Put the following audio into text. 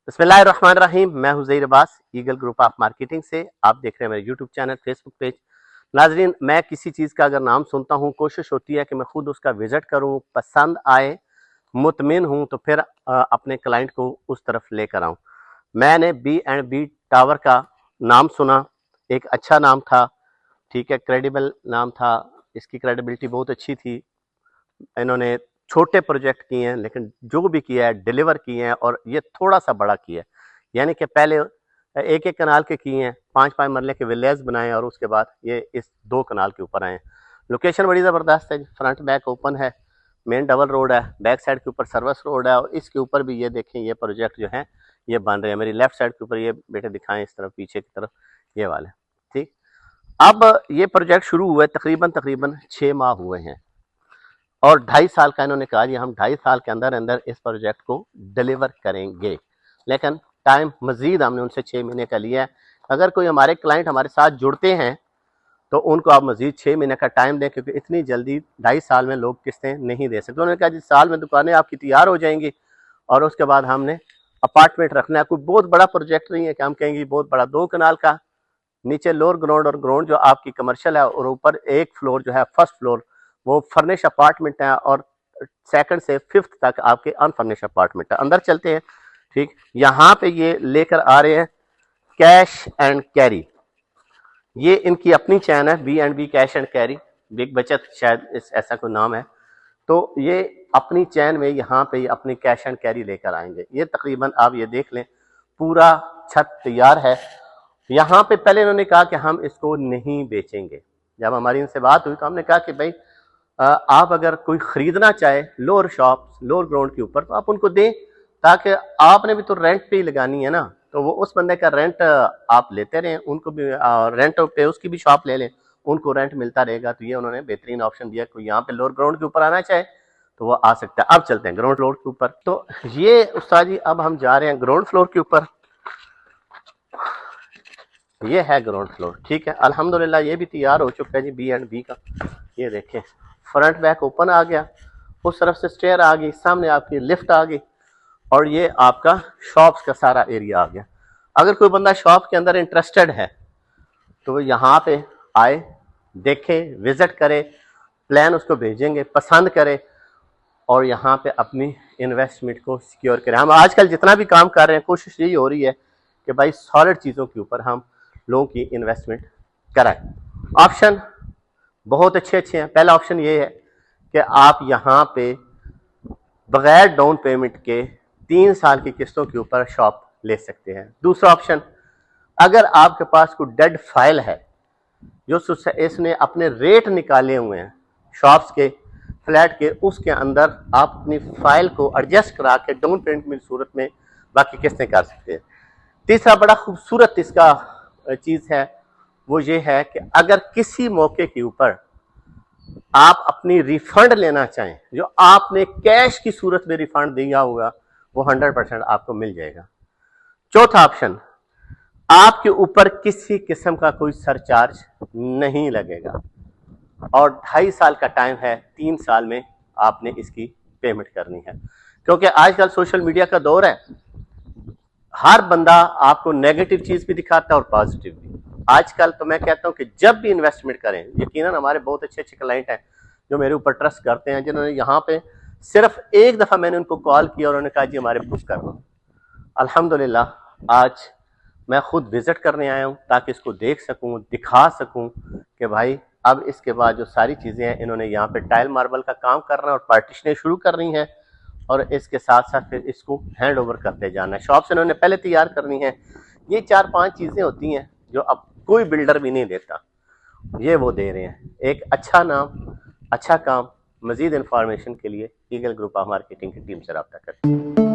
बिस्मिल्लाहिर्रहमानिर्रहीम। मैं हूं Zaheer Abbas, eagle group of marketing से। आप देख रहे हैं मेरे यूट्यूब चैनल, फेसबुक पेज। नाजरीन, मैं किसी चीज़ का अगर नाम सुनता हूं, कोशिश होती है कि मैं खुद उसका विजिट करूं, पसंद आए, मुतमिन हूं तो फिर अपने क्लाइंट को उस तरफ लेकर आऊं। मैंने B&B टावर का नाम सुना, एक अच्छा नाम था, ठीक है, क्रेडिबल नाम था, इसकी क्रेडिबिलिटी बहुत अच्छी थी। इन्होंने छोटे प्रोजेक्ट किए हैं लेकिन जो भी किया है डिलीवर किए हैं, और ये थोड़ा सा बड़ा किया है। यानी कि पहले एक एक कनाल के किए हैं, 5-5 मरले के विलेज बनाए, और उसके बाद ये इस 2 कनाल के ऊपर आए हैं। लोकेशन बड़ी ज़बरदस्त है, फ्रंट बैक ओपन है, मेन डबल रोड है, बैक साइड के ऊपर सर्विस रोड है, और इसके ऊपर भी ये देखें, ये प्रोजेक्ट जो है ये बन रहे हैं। मेरी लेफ्ट साइड के ऊपर ये बेटे दिखाएं, इस तरफ पीछे की तरफ ये वाले, ठीक। अब ये प्रोजेक्ट शुरू हुए तकरीबन 6 माह हुए हैं, और 2.5 साल का इन्होंने कहा जी हम 2.5 साल के अंदर अंदर इस प्रोजेक्ट को डिलीवर करेंगे। लेकिन टाइम मजीद हमने उनसे 6 महीने का लिया है। अगर कोई हमारे क्लाइंट हमारे साथ जुड़ते हैं तो उनको आप मजीद 6 महीने का टाइम दें, क्योंकि इतनी जल्दी 2.5 साल में लोग किस्तें नहीं दे सकते। उन्होंने कहा जी साल में दुकानें आपकी तैयार हो जाएंगी, और उसके बाद हमने अपार्टमेंट रखना है। कोई बहुत बड़ा प्रोजेक्ट नहीं है कि हम कहेंगे बहुत बड़ा, 2 कनाल का, नीचे लोअर ग्राउंड और ग्राउंड जो आपकी कमर्शियल है, और ऊपर एक फ्लोर जो है फर्स्ट फ्लोर वो फर्निश अपार्टमेंट है, और सेकंड से 5th तक आपके अनफर्निश अपार्टमेंट है। अंदर चलते हैं, ठीक। यहाँ पे ये लेकर आ रहे हैं कैश एंड कैरी, ये इनकी अपनी चैन है, B&B cash and carry, big बचत शायद इस ऐसा कोई नाम है। तो ये अपनी चैन में यहाँ पे अपनी कैश एंड कैरी लेकर आएंगे। ये तकरीबन आप ये देख लें, पूरा छत तैयार है। यहाँ पे पहले इन्होंने कहा कि हम इसको नहीं बेचेंगे। जब हमारी इनसे बात हुई तो हमने कहा कि भाई आप अगर कोई खरीदना चाहे लोअर शॉप, लोअर ग्राउंड के ऊपर, तो आप उनको दें, ताकि आपने भी तो रेंट पे ही लगानी है ना, तो वो उस बंदे का रेंट आप लेते रहें, उनको भी रेंट पे उसकी भी शॉप ले लें, उनको रेंट मिलता रहेगा। तो ये उन्होंने बेहतरीन ऑप्शन दिया। कोई यहाँ पे लोअर ग्राउंड के ऊपर आना चाहे तो वो आ सकता है। अब चलते हैं ग्राउंड फ्लोर के ऊपर। तो ये उस्ताद जी अब हम जा रहे हैं ग्राउंड फ्लोर के ऊपर। ये है ग्राउंड फ्लोर, ठीक है। अल्हम्दुलिल्लाह ये भी तैयार हो चुका है जी B&B का। ये देखें, फ्रंट बैक ओपन आ गया, उस तरफ से स्टेयर आ गई, सामने आपकी लिफ्ट आ गई, और ये आपका शॉप्स का सारा एरिया आ गया। अगर कोई बंदा शॉप के अंदर इंटरेस्टेड है तो वो यहाँ पे आए, देखे, विजिट करे, प्लान उसको भेजेंगे, पसंद करे, और यहाँ पे अपनी इन्वेस्टमेंट को सिक्योर करें। हम आजकल जितना भी काम कर रहे हैं, कोशिश यही हो रही है कि भाई सॉलिड चीज़ों के ऊपर हम लोगों की इन्वेस्टमेंट कराएं। ऑप्शन बहुत अच्छे हैं। पहला ऑप्शन ये है कि आप यहाँ पे बगैर डाउन पेमेंट के 3 साल की किस्तों के ऊपर शॉप ले सकते हैं। दूसरा ऑप्शन, अगर आपके पास कोई डेड फाइल है जो इसने अपने रेट निकाले हुए हैं शॉप्स के, फ्लैट के, उसके अंदर आप अपनी फाइल को एडजस्ट करा के डाउन पेमेंट की सूरत में बाकी किस्तें कर सकते हैं। तीसरा बड़ा खूबसूरत इसका चीज़ है, वो ये है कि अगर किसी मौके के ऊपर आप अपनी रिफंड लेना चाहें, जो आपने कैश की सूरत में रिफंड दिया होगा, वो 100% आपको मिल जाएगा। चौथा ऑप्शन, आपके ऊपर किसी किस्म का कोई सरचार्ज नहीं लगेगा, और 2.5 साल का टाइम है, 3 साल में आपने इसकी पेमेंट करनी है। क्योंकि आजकल सोशल मीडिया का दौर है, हर बंदा आपको नेगेटिव चीज भी दिखाता है और पॉजिटिव भी। आजकल तो मैं कहता हूं कि जब भी इन्वेस्टमेंट करें, यकीनन हमारे बहुत अच्छे क्लाइंट हैं जो मेरे ऊपर ट्रस्ट करते हैं, जिन्होंने यहाँ पे सिर्फ एक दफा मैंने उनको कॉल किया और उन्होंने कहा जी हमारे बुक कर दो। अल्हम्दुलिल्लाह आज मैं खुद विजिट करने आया हूँ ताकि इसको देख सकूँ, दिखा सकूँ कि भाई अब इसके बाद जो सारी चीज़ें हैं, इन्होंने यहाँ पे टाइल मार्बल का काम करना और पार्टीशनें शुरू करनी है, और इसके साथ साथ फिर इसको हैंड ओवर करते जाना है। शॉप से इन्होंने पहले तैयार करनी है। ये 4-5 चीज़ें होती हैं जो अब कोई बिल्डर भी नहीं देता, ये वो दे रहे हैं। एक अच्छा नाम, अच्छा काम। मज़ीद इंफॉर्मेशन के लिए ईगल ग्रुप ऑफ मार्केटिंग की टीम से रब्ता करें।